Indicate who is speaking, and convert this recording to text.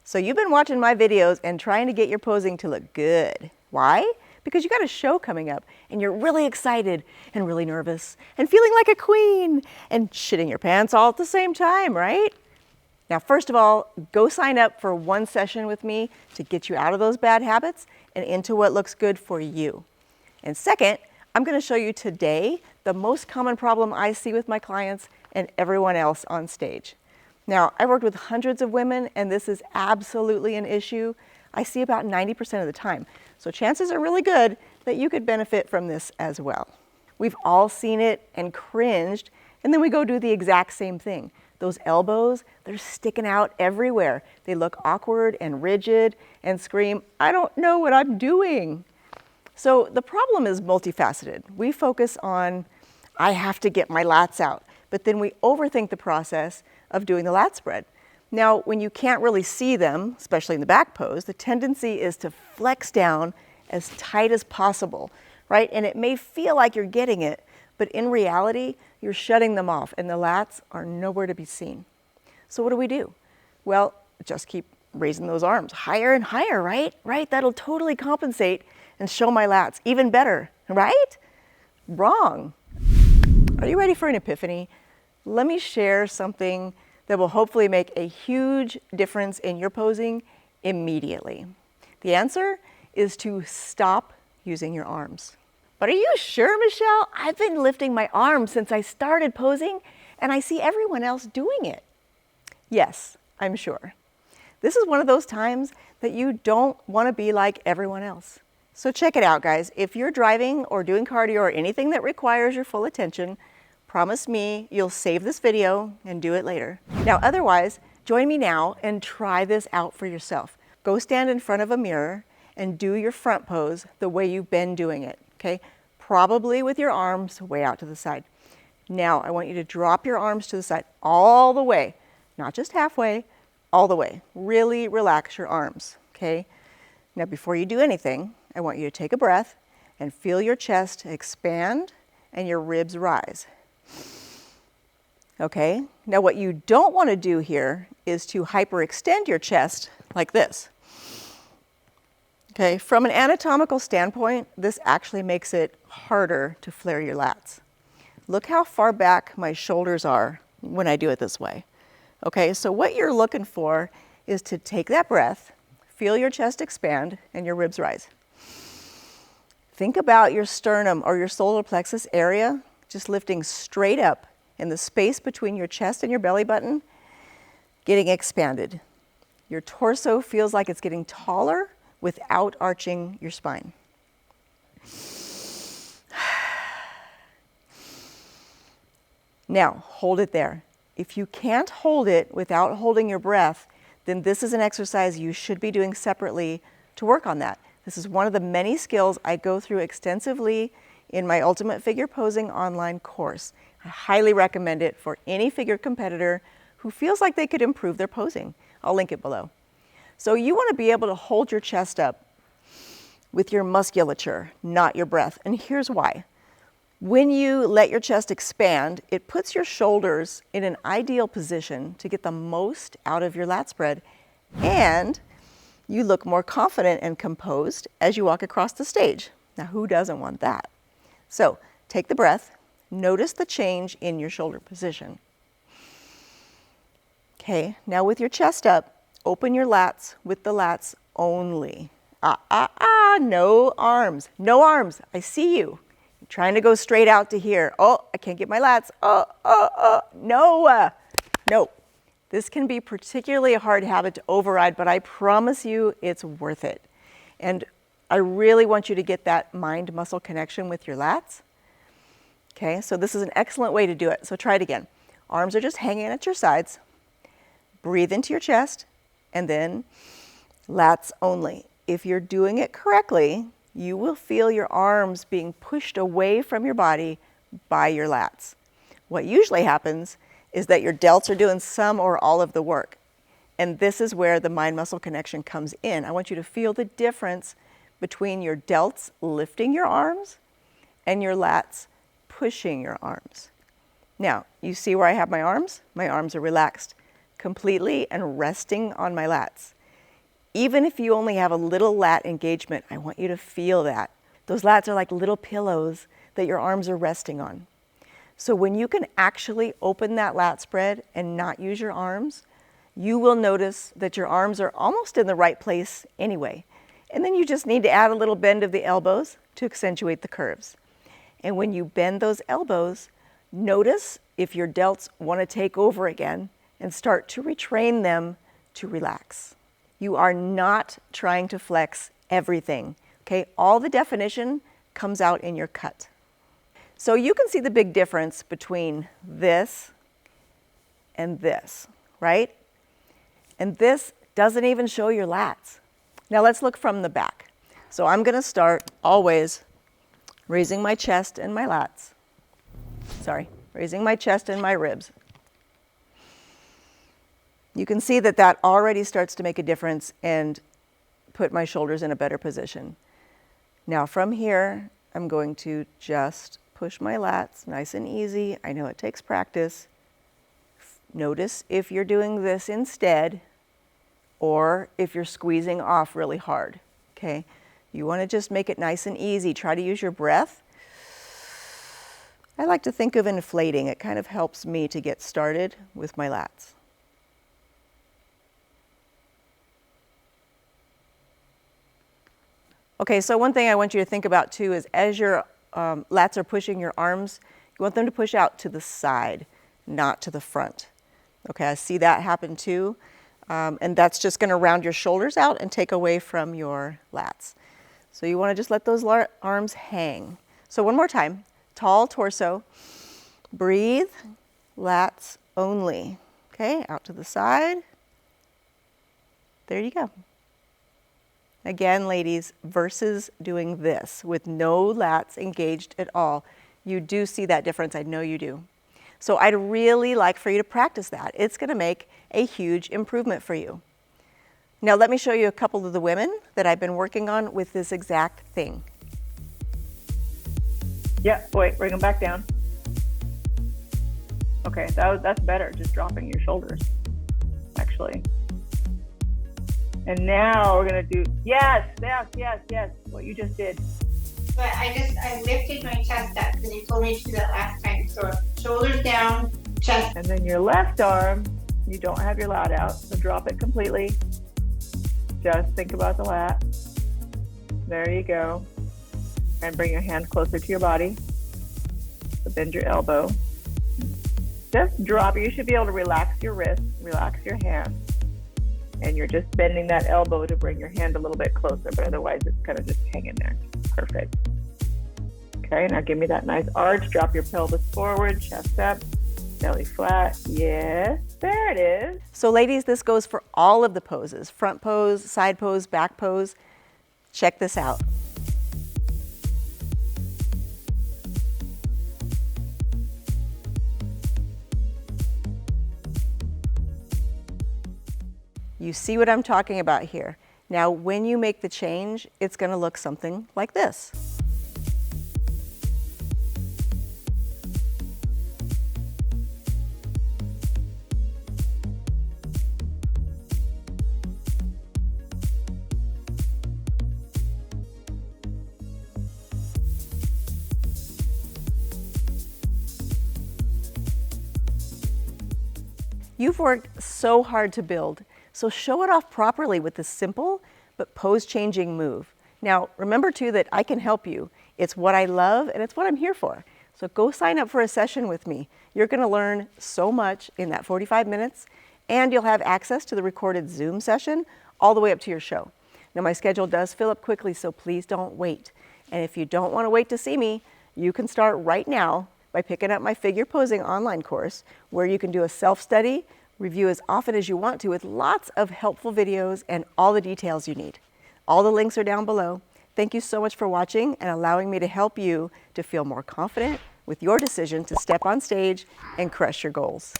Speaker 1: So you've been watching my videos and trying to get your posing to look good. Why? Because you got a show coming up and you're really excited and really nervous and feeling like a queen and shitting your pants all at the same time, right? Now, first of all, go sign up for one session with me to get you out of those bad habits and into what looks good for you. And second, I'm going to show you today the most common problem I see with my clients and everyone else on stage. Now, I worked with hundreds of women, and this is absolutely an issue I see about 90% of the time. So chances are really good that you could benefit from this as well. We've all seen it and cringed, and then we go do the exact same thing. Those elbows, they're sticking out everywhere. They look awkward and rigid and scream, "I don't know what I'm doing." So the problem is multifaceted. We focus on, I have to get my lats out, but then we overthink the process of doing the lat spread. Now, when you can't really see them, especially in the back pose, the tendency is to flex down as tight as possible, right? And it may feel like you're getting it, but in reality, you're shutting them off and the lats are nowhere to be seen. So what do? Well, just keep raising those arms higher and higher, right? Right? That'll totally compensate and show my lats even better, right? Wrong. Are you ready for an epiphany? Let me share something that will hopefully make a huge difference in your posing immediately. The answer is to stop using your arms. But are you sure, Michelle? I've been lifting my arms since I started posing, and I see everyone else doing it. Yes, I'm sure. This is one of those times that you don't want to be like everyone else. So check it out, guys. If you're driving or doing cardio or anything that requires your full attention, promise me you'll save this video and do it later. Now, otherwise, join me now and try this out for yourself. Go stand in front of a mirror and do your front pose the way you've been doing it, okay? Probably with your arms way out to the side. Now, I want you to drop your arms to the side all the way, not just halfway, all the way. Really relax your arms, okay? Now, before you do anything, I want you to take a breath and feel your chest expand and your ribs rise. Okay, now what you don't want to do here is to hyperextend your chest like this. Okay, from an anatomical standpoint, this actually makes it harder to flare your lats. Look how far back my shoulders are when I do it this way. Okay, so what you're looking for is to take that breath, feel your chest expand and your ribs rise. Think about your sternum or your solar plexus area just lifting straight up in the space between your chest and your belly button, getting expanded. Your torso feels like it's getting taller without arching your spine. Now, hold it there. If you can't hold it without holding your breath, then this is an exercise you should be doing separately to work on that. This is one of the many skills I go through extensively in my Ultimate Figure Posing online course. I highly recommend it for any figure competitor who feels like they could improve their posing. I'll link it below. So you want to be able to hold your chest up with your musculature, not your breath. And here's why. When you let your chest expand, it puts your shoulders in an ideal position to get the most out of your lat spread, and you look more confident and composed as you walk across the stage. Now, who doesn't want that? So take the breath. Notice the change in your shoulder position. Okay, now with your chest up, open your lats with the lats only. No arms, no arms. I see you. You're trying to go straight out to here. Oh, I can't get my lats. No. This can be particularly a hard habit to override, but I promise you it's worth it. And I really want you to get that mind-muscle connection with your lats. Okay, so this is an excellent way to do it. So try it again. Arms are just hanging at your sides. Breathe into your chest, and then lats only. If you're doing it correctly, you will feel your arms being pushed away from your body by your lats. What usually happens is that your delts are doing some or all of the work. And this is where the mind-muscle connection comes in. I want you to feel the difference between your delts lifting your arms and your lats pushing your arms. Now, you see where I have my arms? My arms are relaxed completely and resting on my lats. Even if you only have a little lat engagement, I want you to feel that. Those lats are like little pillows that your arms are resting on. So when you can actually open that lat spread and not use your arms, you will notice that your arms are almost in the right place anyway. And then you just need to add a little bend of the elbows to accentuate the curves. And when you bend those elbows, notice if your delts want to take over again and start to retrain them to relax. You are not trying to flex everything, okay? All the definition comes out in your cut. So you can see the big difference between this and this, right? And this doesn't even show your lats. Now let's look from the back. So I'm gonna start always raising my chest and my lats. Raising my chest and my ribs. You can see that that already starts to make a difference and put my shoulders in a better position. Now from here, I'm going to just push my lats nice and easy. I know it takes practice. Notice if you're doing this instead or if you're squeezing off really hard, okay? You want to just make it nice and easy. Try to use your breath. I like to think of inflating. It kind of helps me to get started with my lats. Okay, so one thing I want you to think about too is as your lats are pushing your arms, you want them to push out to the side, not to the front. Okay, I see that happen too. And that's just going to round your shoulders out and take away from your lats. So you want to just let those arms hang. So one more time, tall torso, breathe, lats only. Okay, out to the side. There you go. Again, ladies, versus doing this with no lats engaged at all. You do see that difference, I know you do. So I'd really like for you to practice that. It's gonna make a huge improvement for you. Now let me show you a couple of the women that I've been working on with this exact thing.
Speaker 2: Yeah, wait, bring them back down. Okay, that's better, just dropping your shoulders, actually. And now we're gonna do, yes, what you just did.
Speaker 3: But I lifted my chest up because you told me to do that last time. So shoulders down, chest.
Speaker 2: And then your left arm, you don't have your lat out, so drop it completely. Just think about the lat. There you go. And bring your hand closer to your body. So bend your elbow. Just drop it. You should be able to relax your wrist, relax your hand. And you're just bending that elbow to bring your hand a little bit closer, but otherwise it's kind of just hanging there. Perfect. Okay, now give me that nice arch. Drop your pelvis forward, chest up, belly flat. Yes, there it is.
Speaker 1: So ladies, this goes for all of the poses, front pose, side pose, back pose. Check this out. You see what I'm talking about here. Now, when you make the change, it's going to look something like this. You've worked so hard to build. So show it off properly with this simple but pose-changing move. Now, remember too that I can help you. It's what I love and it's what I'm here for. So go sign up for a session with me. You're gonna learn so much in that 45 minutes and you'll have access to the recorded Zoom session all the way up to your show. Now, my schedule does fill up quickly, so please don't wait. And if you don't wanna wait to see me, you can start right now by picking up my figure posing online course where you can do a self-study, review as often as you want to with lots of helpful videos and all the details you need. All the links are down below. Thank you so much for watching and allowing me to help you to feel more confident with your decision to step on stage and crush your goals.